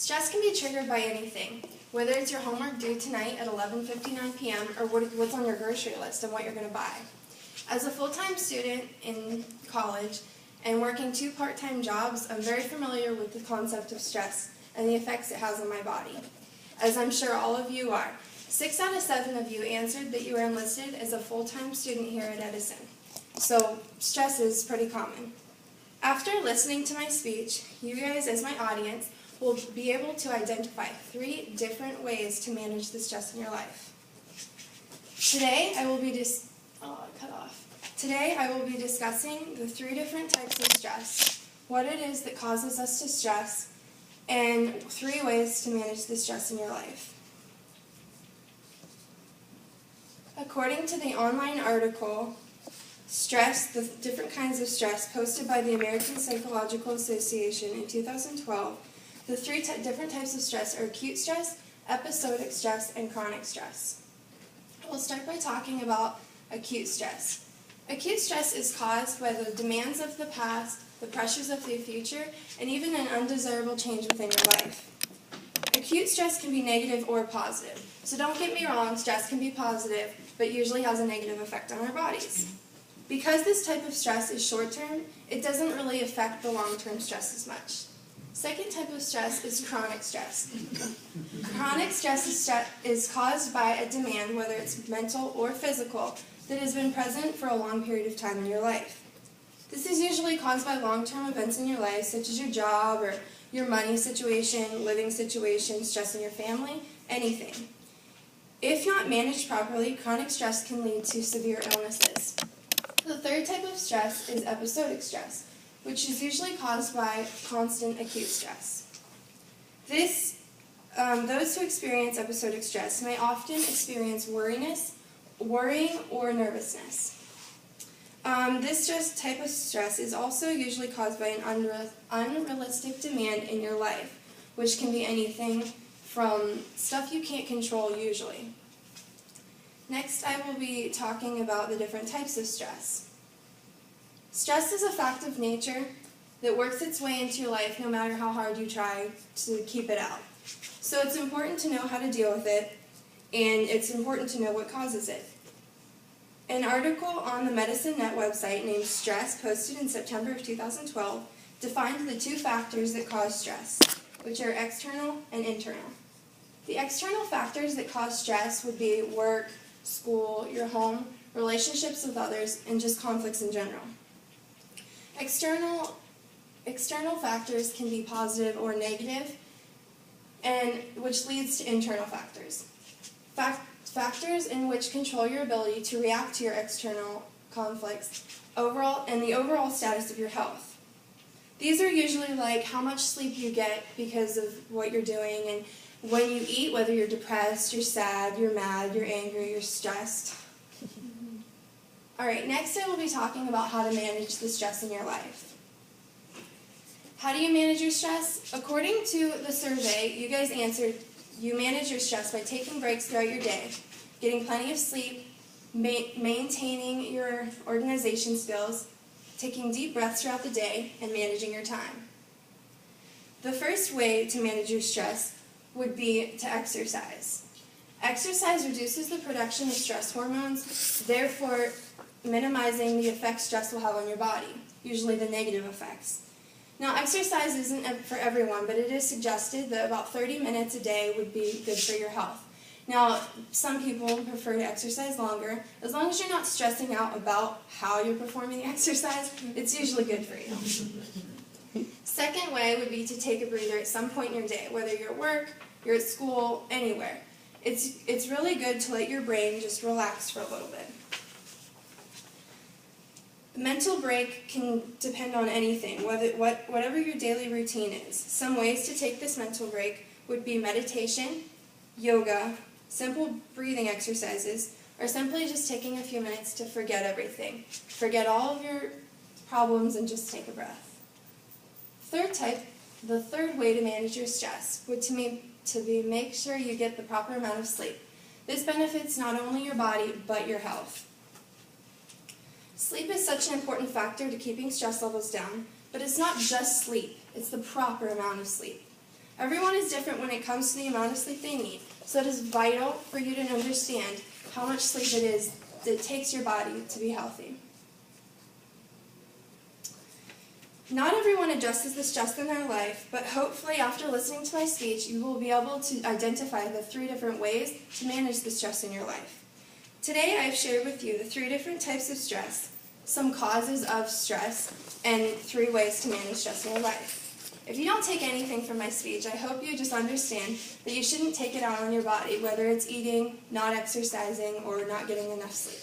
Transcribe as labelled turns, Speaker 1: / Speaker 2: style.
Speaker 1: Stress can be triggered by anything, whether it's your homework due tonight at 11:59 p.m. or what's on your grocery list and what you're going to buy. As a full-time student in college and working 2 part-time jobs, I'm very familiar with the concept of stress and the effects it has on my body, as I'm sure all of you are. 6 out of 7 of you answered that you were enlisted as a full-time student here at Edison. So stress is pretty common. After listening to my speech, you guys as my audience will be able to identify 3 different ways to manage the stress in your life. Today I will be discussing the 3 different types of stress, what it is that causes us to stress, and 3 ways to manage the stress in your life. According to the online article, Stress, the different kinds of stress, posted by the American Psychological Association in 2012, the 3 different types of stress are acute stress, episodic stress, and chronic stress. We'll start by talking about acute stress. Acute stress is caused by the demands of the past, the pressures of the future, and even an undesirable change within your life. Acute stress can be negative or positive. So don't get me wrong, stress can be positive, but usually has a negative effect on our bodies. Because this type of stress is short-term, it doesn't really affect the long-term stress as much. Second type of stress is chronic stress. Chronic stress is caused by a demand, whether it's mental or physical, that has been present for a long period of time in your life. This is usually caused by long-term events in your life, such as your job or your money situation, living situation, stress in your family, anything. If not managed properly, chronic stress can lead to severe illnesses. The third type of stress is episodic stress, which is usually caused by constant acute stress. Those who experience episodic stress may often experience worrying, or nervousness. This type of stress is also usually caused by an unrealistic demand in your life, which can be anything from stuff you can't control usually. Next, I will be talking about the different types of stress. Stress is a fact of nature that works its way into your life no matter how hard you try to keep it out. So it's important to know how to deal with it, and it's important to know what causes it. An article on the Medicine Net website named Stress, posted in September of 2012, defined the 2 factors that cause stress, which are external and internal. The external factors that cause stress would be work, school, your home, relationships with others, and just conflicts in general. External factors can be positive or negative, and which leads to internal factors. Factors in which control your ability to react to your external conflicts and the overall status of your health. These are usually like how much sleep you get because of what you're doing, and when you eat, whether you're depressed, you're sad, you're mad, you're angry, you're stressed. Alright, next I will be talking about how to manage the stress in your life. How do you manage your stress? According to the survey, you guys answered, you manage your stress by taking breaks throughout your day, getting plenty of sleep, maintaining your organization skills, taking deep breaths throughout the day, and managing your time. The first way to manage your stress would be to exercise. Exercise reduces the production of stress hormones, therefore minimizing the effects stress will have on your body, usually the negative effects. Now, exercise isn't for everyone, but it is suggested that about 30 minutes a day would be good for your health. Now, some people prefer to exercise longer. As long as you're not stressing out about how you're performing the exercise, it's usually good for you. Second way would be to take a breather at some point in your day, whether you're at work, you're at school, anywhere. It's really good to let your brain just relax for a little bit. A mental break can depend on anything, whatever your daily routine is. Some ways to take this mental break would be meditation, yoga, simple breathing exercises, or simply just taking a few minutes to forget everything. Forget all of your problems and just take a breath. The third way to manage your stress would be make sure you get the proper amount of sleep. This benefits not only your body, but your health. Sleep is such an important factor to keeping stress levels down, but it's not just sleep, it's the proper amount of sleep. Everyone is different when it comes to the amount of sleep they need, so it is vital for you to understand how much sleep it is that it takes your body to be healthy. Not everyone addresses the stress in their life, but hopefully after listening to my speech, you will be able to identify the 3 different ways to manage the stress in your life. Today I have shared with you the 3 different types of stress, some causes of stress, and 3 ways to manage stress in your life. If you don't take anything from my speech, I hope you just understand that you shouldn't take it out on your body, whether it's eating, not exercising, or not getting enough sleep.